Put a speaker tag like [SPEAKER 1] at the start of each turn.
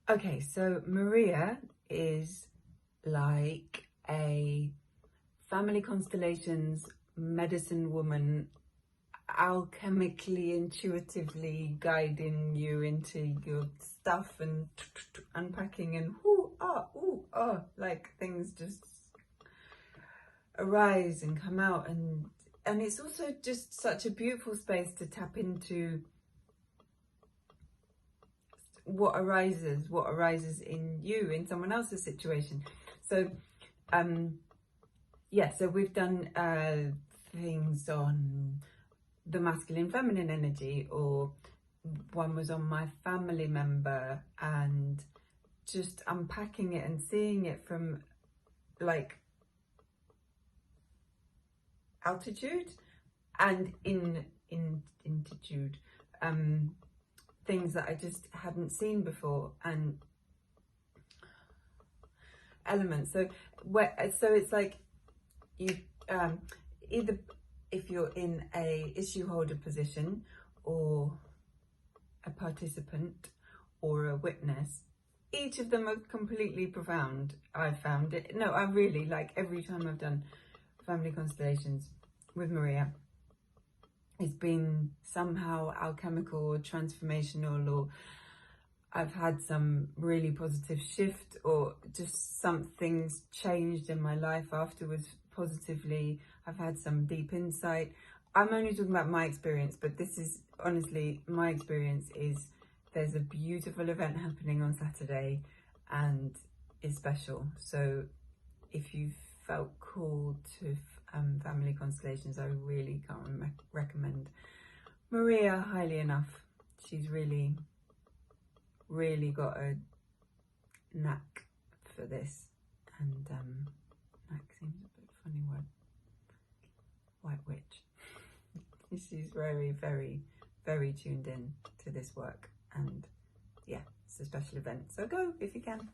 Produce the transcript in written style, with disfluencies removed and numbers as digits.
[SPEAKER 1] Okay, so Maria is like a family constellations medicine woman, alchemically, intuitively guiding you into your stuff and unpacking and like things just arise and come out, and it's also just such a beautiful space to tap into what arises in you, in someone else's situation. So yeah, so we've done things on the masculine feminine energy, or one was on my family member, and just unpacking it and seeing it from like altitude and intitude, things that I just hadn't seen before, and elements. So it's like you either, if you're in a issue holder position or a participant or a witness, each of them are completely profound. I've found it. No, I really, like, every time I've done family constellations with Maria, it's been somehow alchemical or transformational, or I've had some really positive shift, or just something's changed in my life afterwards positively. I've had some deep insight. I'm only talking about my experience, but this is honestly my experience. Is there's a beautiful event happening on Saturday and it's special. So if you felt called to family constellations, I really can't recommend Maria highly enough. She's really got a knack for this, and knack seems a bit funny word. White witch. She's very tuned in to this work, and yeah, it's a special event, so go if you can.